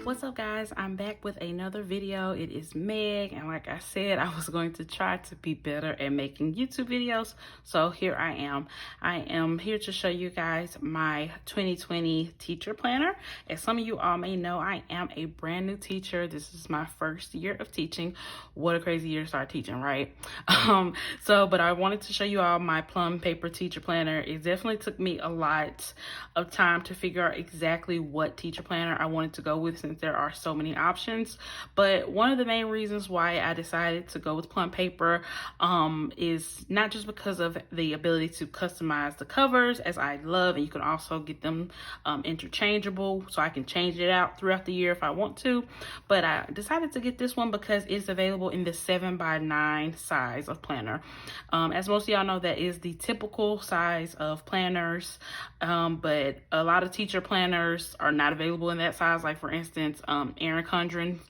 What's up, guys? I'm back with another video. It is Meg, and like I said, I was going to try to be better at making YouTube videos, so here I am. I am here to show you guys my 2020 teacher planner. As some of you all may know, I am a brand new teacher. This is my first year of teaching. What a crazy year to start teaching, right? But I wanted to show you all my Plum paper teacher planner. It definitely took me a lot of time to figure out exactly what teacher planner I wanted to go with, since there are so many options. But one of the main reasons why I decided to go with Plum paper is not just because of the ability to customize the covers, as I love, and you can also get them interchangeable, so I can change it out throughout the year if I want to. But I decided to get this one because it's available in the 7x9 size of planner. As most of y'all know, that is the typical size of planners, but a lot of teacher planners are not available in that size. Like, for instance, Erin Condren's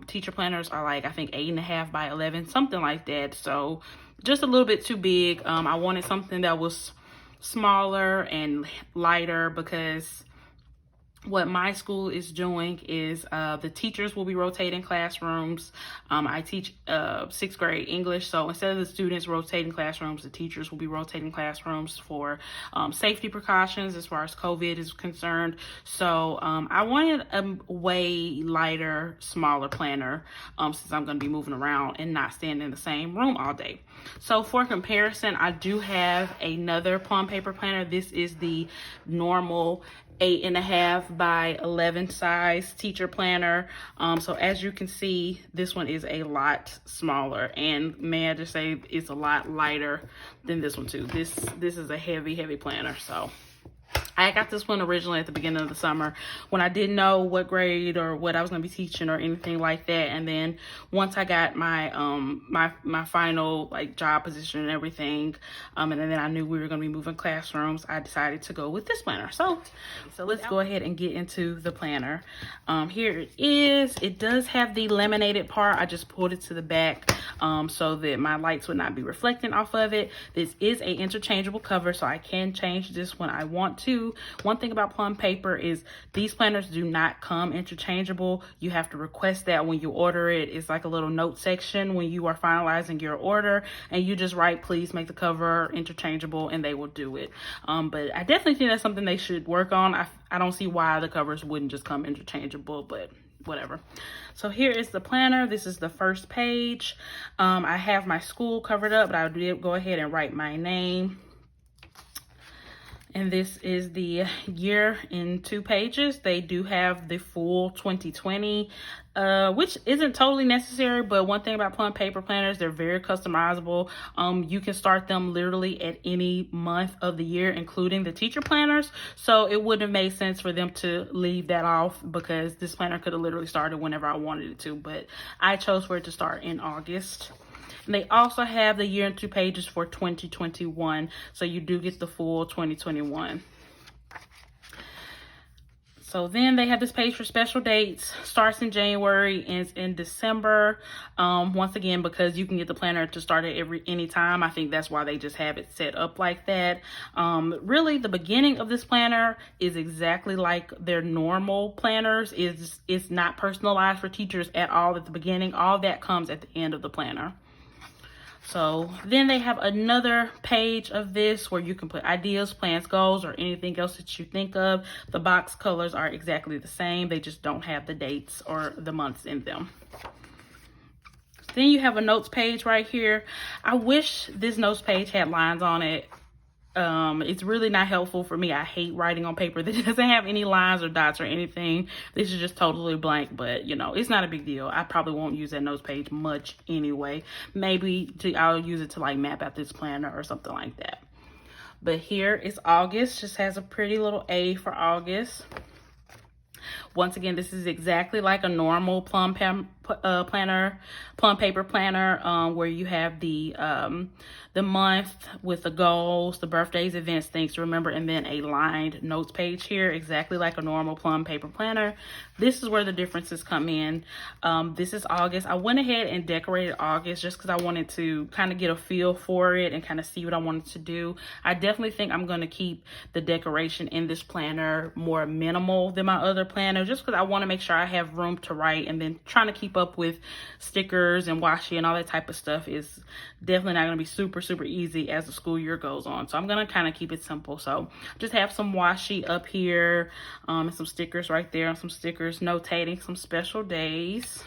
teacher planners are like, I think 8.5 by 11, something like that. So just a little bit too big. I wanted something that was smaller and lighter, because what my school is doing is the teachers will be rotating classrooms. I teach 6th grade English, so instead of the students rotating classrooms, the teachers will be rotating classrooms for safety precautions as far as COVID is concerned. So I wanted a way lighter, smaller planner, since I'm going to be moving around and not staying in the same room all day. So for comparison, I do have another Plum paper planner. This is the normal 8.5 by 11 size teacher planner. So as you can see, this one is a lot smaller, and may I just say, it's a lot lighter than this one too. This is a heavy planner. So I got this one originally at the beginning of the summer when I didn't know what grade or what I was going to be teaching or anything like that. And then once I got my my final like job position and everything, and then I knew we were going to be moving classrooms, I decided to go with this planner. So let's go ahead and get into the planner. Here it is. It does have the laminated part. I just pulled it to the back so that my lights would not be reflecting off of it. This is a interchangeable cover, so I can change this when I want to. One thing about Plum paper is these planners do not come interchangeable. You have to request that when you order it. It's like a little note section when you are finalizing your order, and you just write, please make the cover interchangeable, and they will do it. But I definitely think that's something they should work on. I don't see why the covers wouldn't just come interchangeable, but whatever. So here is the planner. This is the first page. I have my school covered up, but I did go ahead and write my name. And this is the year in 2 pages. They do have the full 2020, which isn't totally necessary, but one thing about Plum paper planners, they're very customizable. You can start them literally at any month of the year, including the teacher planners. So it wouldn't have made sense for them to leave that off, because this planner could have literally started whenever I wanted it to, but I chose for it to start in August. And they also have the year in 2 pages for 2021. So you do get the full 2021. So then they have this page for special dates. Starts in January, ends in December. Once again, because you can get the planner to start at any time. I think that's why they just have it set up like that. Really, the beginning of this planner is exactly like their normal planners. It's not personalized for teachers at all at the beginning. All that comes at the end of the planner. So then they have another page of this where you can put ideas, plans, goals, or anything else that you think of. The box colors are exactly the same. They just don't have the dates or the months in them. Then you have a notes page right here. I wish this notes page had lines on it. It's really not helpful for me. I hate writing on paper that doesn't have any lines or dots or anything. This is just totally blank, but you know, it's not a big deal. I probably won't use that notes page much anyway. Maybe I'll use it to like map out this planner or something like that. But here is August. Just has a pretty little A for August. Once again, this is exactly like a normal Plum paper planner, where you have the month with the goals, the birthdays, events, things to remember, and then a lined notes page here, exactly like a normal Plum paper planner. This is where the differences come in. This is August. I went ahead and decorated August just because I wanted to kind of get a feel for it and kind of see what I wanted to do. I definitely think I'm going to keep the decoration in this planner more minimal than my other planner, just because I want to make sure I have room to write, and then trying to keep up with stickers and washi and all that type of stuff is definitely not going to be super easy as the school year goes on. So I'm going to kind of keep it simple. So just have some washi up here, and some stickers right there, and some stickers notating some special days.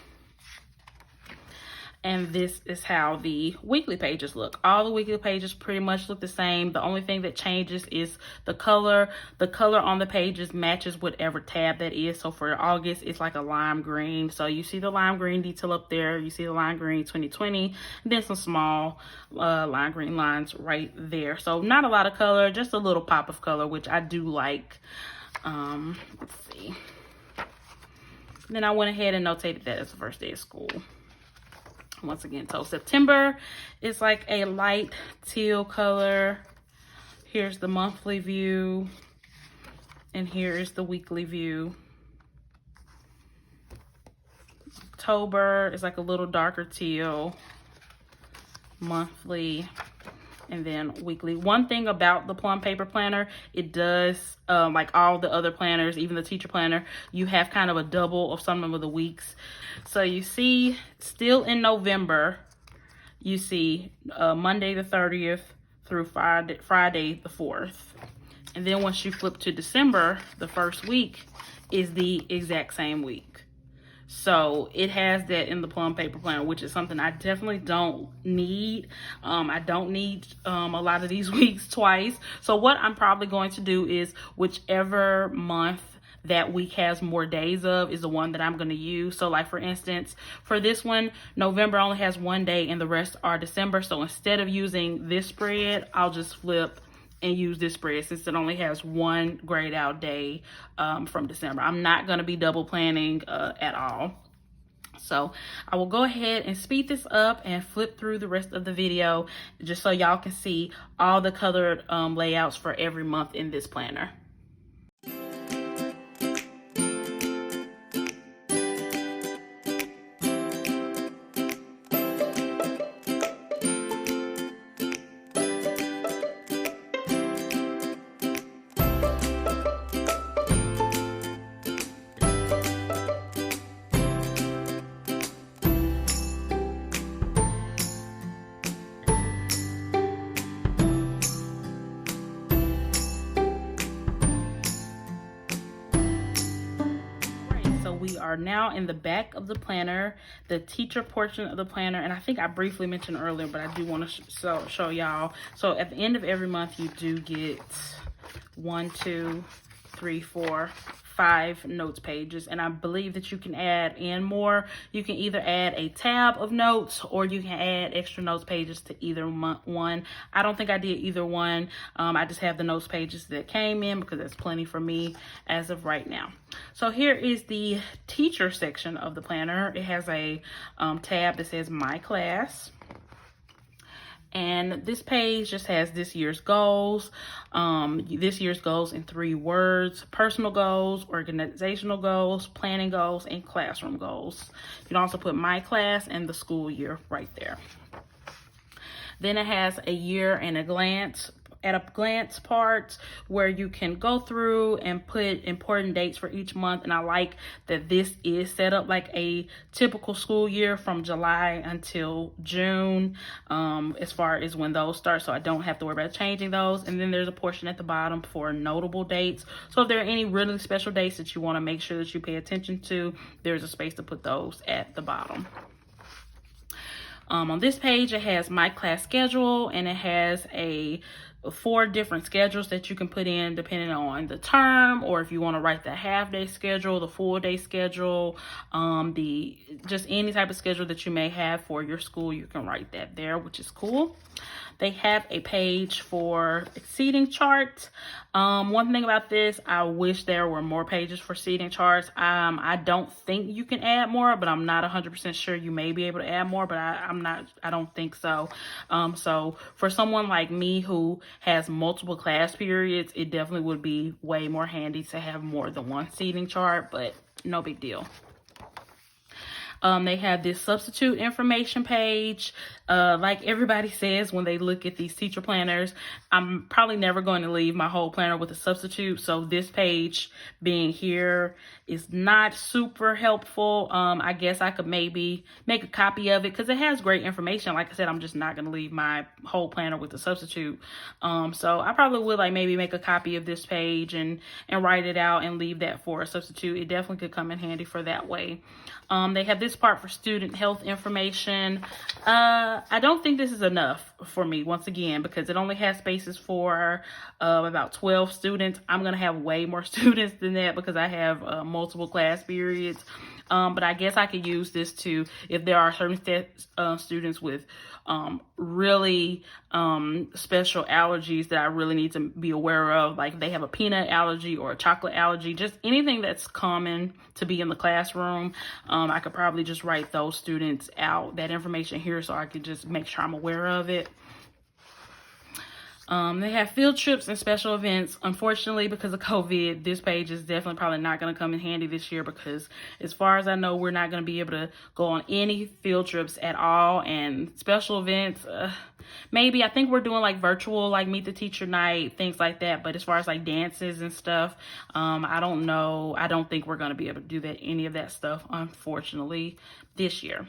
And this is how the weekly pages look. All the weekly pages pretty much look the same. The only thing that changes is the color. The color on the pages matches whatever tab that is. So for August, it's like a lime green. So you see the lime green detail up there. You see the lime green 2020. And then some small lime green lines right there. So not a lot of color, just a little pop of color, which I do like. Let's see. Then I went ahead and notated that as the first day of school. Once again, so September is like a light teal color. Here's the monthly view, and here is the weekly view. October is like a little darker teal, monthly, and then weekly. One thing about the Plum paper planner, it does, like all the other planners, even the teacher planner, you have kind of a double of some of the weeks. So you see, still in November, you see Monday the 30th through Friday the 4th. And then once you flip to December, the first week is the exact same week. So it has that in the Plum paper planner, which is something I definitely don't need. I don't need a lot of these weeks twice. So what I'm probably going to do is whichever month that week has more days of is the one that I'm going to use. So like for instance, for this one, November only has one day and the rest are December. So instead of using this spread, I'll just flip and use this spread since it only has one grayed out day from December. I'm not going to be double planning at all. So I will go ahead and speed this up and flip through the rest of the video just so y'all can see all the colored layouts for every month in this planner. We are now in the back of the planner, the teacher portion of the planner, and I think I briefly mentioned earlier, but I do want to show y'all. So at the end of every month, you do get 1, 2, 3, 4, 5 notes pages, and I believe that you can add in more. You can either add a tab of notes or you can add extra notes pages to either one. I don't think I did either one. I just have the notes pages that came in because that's plenty for me as of right now. So here is the teacher section of the planner. It has a tab that says My Class. And this page just has this year's goals. This year's goals in 3 words: personal goals, organizational goals, planning goals, and classroom goals. You can also put my class and the school year right there. Then it has a year and a glance part where you can go through and put important dates for each month. And I like that this is set up like a typical school year from July until June, as far as when those start, so I don't have to worry about changing those. And then there's a portion at the bottom for notable dates. So if there are any really special dates that you want to make sure that you pay attention to, there's a space to put those at the bottom. On this page, it has my class schedule, and it has 4 different schedules that you can put in depending on the term, or if you want to write the half-day schedule, the full-day schedule, just any type of schedule that you may have for your school, you can write that there, which is cool. They have a page for seating charts. One thing about this, I wish there were more pages for seating charts. I don't think you can add more, but I'm not 100% sure. You may be able to add more, but I don't think so. So for someone like me who has multiple class periods, it definitely would be way more handy to have more than one seating chart, but no big deal. They have this substitute information page. Like everybody says when they look at these teacher planners, I'm probably never going to leave my whole planner with a substitute. So this page being here is not super helpful. I guess I could maybe make a copy of it because it has great information. Like I said, I'm just not going to leave my whole planner with a substitute. So I probably would like maybe make a copy of this page and write it out and leave that for a substitute. It definitely could come in handy for that way. They have this part for student health information. I don't think this is enough for me, once again, because it only has spaces for about 12 students. I'm going to have way more students than that because I have multiple class periods. But I guess I could use this to, if there are certain students with really special allergies that I really need to be aware of, like if they have a peanut allergy or a chocolate allergy, just anything that's common to be in the classroom, I could probably just write those students out, that information here, so I could just make sure I'm aware of it. They have field trips and special events. Unfortunately, because of COVID, this page is definitely probably not going to come in handy this year because as far as I know, we're not going to be able to go on any field trips at all. And special events, maybe. I think we're doing like virtual, like meet the teacher night, things like that. But as far as like dances and stuff, I don't know. I don't think we're going to be able to do that, any of that stuff, unfortunately, this year.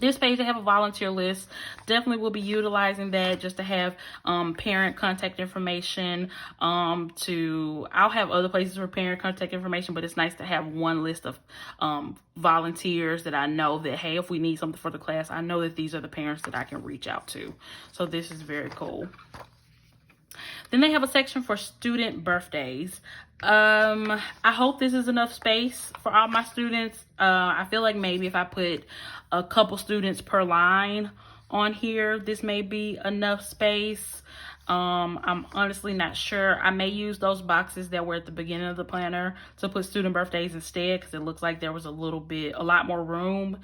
This page, they have a volunteer list. Definitely will be utilizing that just to have parent contact information. I'll have other places for parent contact information, but it's nice to have one list of volunteers that I know that, hey, if we need something for the class, I know that these are the parents that I can reach out to. So this is very cool. Then they have a section for student birthdays. I hope this is enough space for all my students. I feel like maybe if I put a couple students per line on here, this may be enough space. I'm honestly not sure. I may use those boxes that were at the beginning of the planner to put student birthdays instead, because it looks like there was a lot more room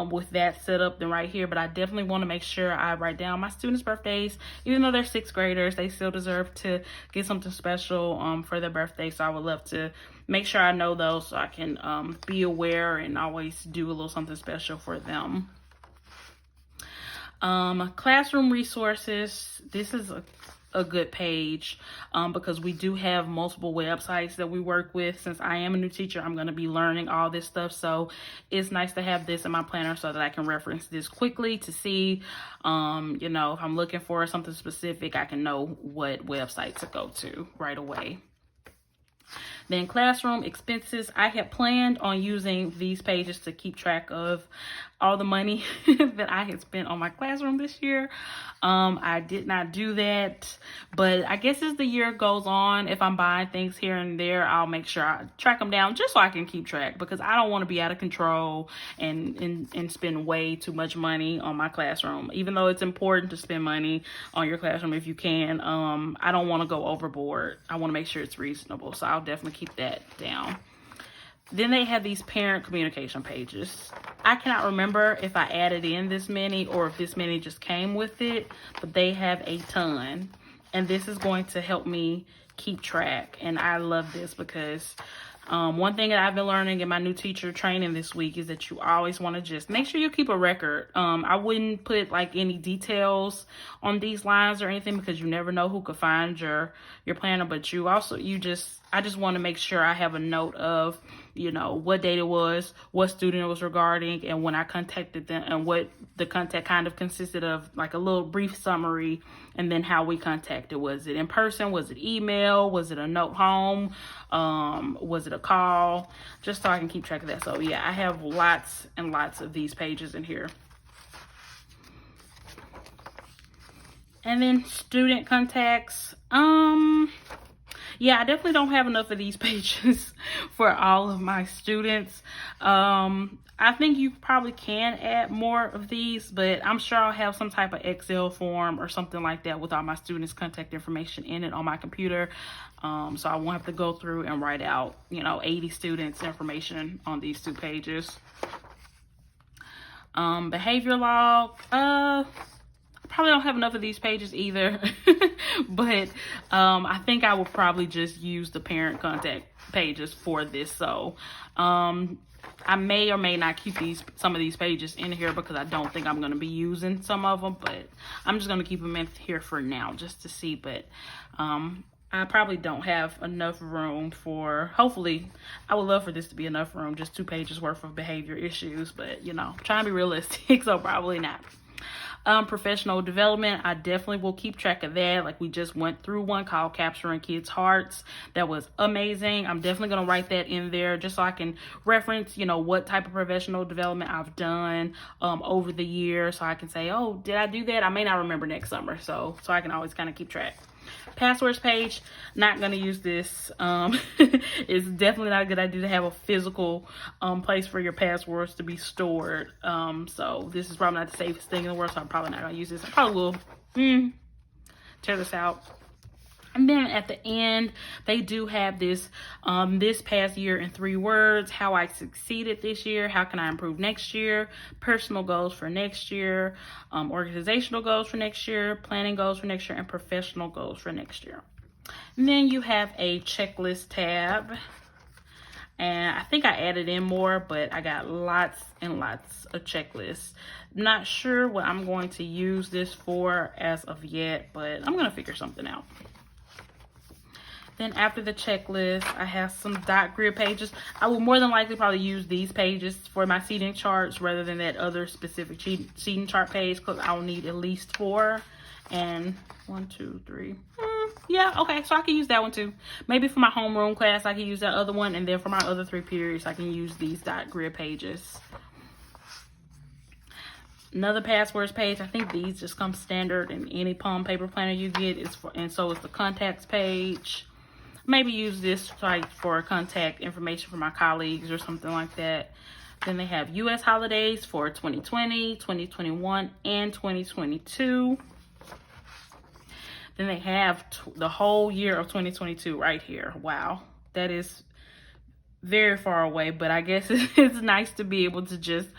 with that setup than right here. But I definitely want to make sure I write down my students' birthdays. Even though they're 6th graders, they still deserve to get something special for their birthday. So I would love to make sure I know those so I can be aware and always do a little something special for them. Classroom resources. This is a good page because we do have multiple websites that we work with. Since I am a new teacher, I'm going to be learning all this stuff, so it's nice to have this in my planner so that I can reference this quickly to see if I'm looking for something specific, I can know what website to go to right away. Then classroom expenses. I had planned on using these pages to keep track of all the money that I had spent on my classroom this year. I did not do that, but I guess as the year goes on, if I'm buying things here and there, I'll make sure I track them down just so I can keep track, because I don't want to be out of control and spend way too much money on my classroom. Even though it's important to spend money on your classroom if you can, I don't want to go overboard. I want to make sure it's reasonable, so I'll definitely keep that down. Then they have these parent communication pages. I cannot remember if I added in this many or if this many just came with it, but they have a ton. And this is going to help me keep track. And I love this because one thing that I've been learning in my new teacher training this week is that you always want to just make sure you keep a record. I wouldn't put like any details on these lines or anything because you never know who could find your planner, but I just want to make sure I have a note of, what date it was, what student it was regarding, and when I contacted them, and what the contact kind of consisted of, like a little brief summary, and then how we contacted. Was it in person? Was it email? Was it a note home? Was it a call? Just so I can keep track of that. So yeah, I have lots and lots of these pages in here. And then student contacts. Yeah, I definitely don't have enough of these pages for all of my students. I think you probably can add more of these, but I'm sure I'll have some type of Excel form or something like that with all my students' contact information in it on my computer. So I won't have to go through and write out, 80 students' information on these 2 pages. Behavior log. probably don't have enough of these pages either. But I think I will probably just use the parent contact pages for this. So I may or may not keep some of these pages in here because I don't think I'm going to be using some of them, but I'm just going to keep them in here for now just to see. But I probably don't have enough room for, hopefully, I would love for this to be enough room, just 2 pages worth of behavior issues, but you know, trying to be realistic, so probably not. Professional development, I definitely will keep track of that. Like, we just went through one called Capturing Kids' Hearts. That was amazing. I'm definitely going to write that in there just so I can reference, you know, what type of professional development I've done over the year, so I can say, oh, did I do that? I may not remember next summer, so I can always kind of keep track. Passwords page, not going to use this. It's definitely not a good idea to have a physical place for your passwords to be stored. So this is probably not the safest thing in the world, so I'm probably not going to use this. I probably will tear this out. And then at the end, they do have this, this past year in 3 words, how I succeeded this year, how can I improve next year, personal goals for next year, organizational goals for next year, planning goals for next year, and professional goals for next year. And then you have a checklist tab. And I think I added in more, but I got lots and lots of checklists. Not sure what I'm going to use this for as of yet, but I'm going to figure something out. Then after the checklist, I have some dot grid pages. I will more than likely probably use these pages for my seating charts rather than that other specific seating chart page, because I'll need at least 4. And 1, 2, 3. Yeah, okay, so I can use that one too. Maybe for my homeroom class, I can use that other one. And then for my other 3 periods, I can use these dot grid pages. Another passwords page. I think these just come standard in any Plum paper planner you get. And so is the contacts page. Maybe use this site for contact information for my colleagues or something like that. Then they have U.S. holidays for 2020, 2021, and 2022. Then they have the whole year of 2022 right here. Wow, that is very far away, but I guess it's nice to be able to just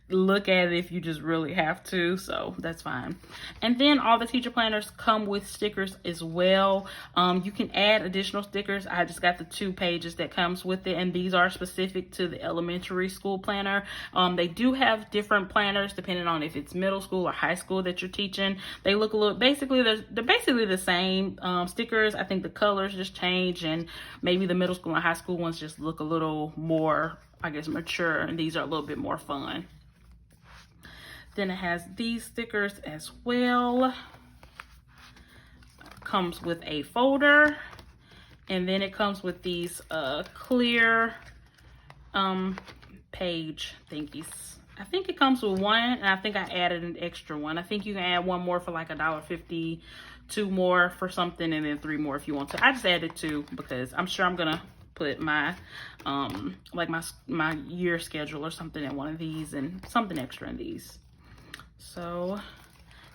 look at it if you just really have to, so that's fine. And then all the teacher planners come with stickers as well. You can add additional stickers. I just got the 2 pages that comes with it, and these are specific to the elementary school planner. They do have different planners depending on if it's middle school or high school that you're teaching. They look a little, they're basically the same stickers. I think the colors just change, and maybe the middle school and high school ones just look a little more, I guess, mature, and these are a little bit more fun. Then it has these stickers as well. Comes with a folder. And then it comes with these clear page thingies. I think it comes with 1, and I think I added an extra one. I think you can add 1 more for like $1.50, 2 more for something, and then 3 more if you want to. I just added 2 because I'm sure I'm gonna put my like my year schedule or something in one of these and something extra in these. So,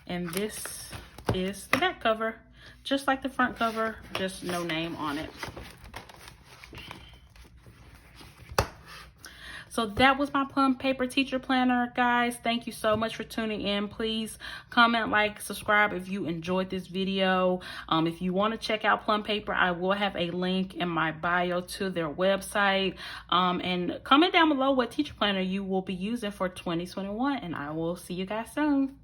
and this is the back cover, just like the front cover, just no name on it. So that was my Plum paper teacher planner, guys. Thank you so much for tuning in. Please comment, like, subscribe if you enjoyed this video. If you want to check out Plum paper, I will have a link in my bio to their website. And comment down below what teacher planner you will be using for 2021, and I will see you guys soon.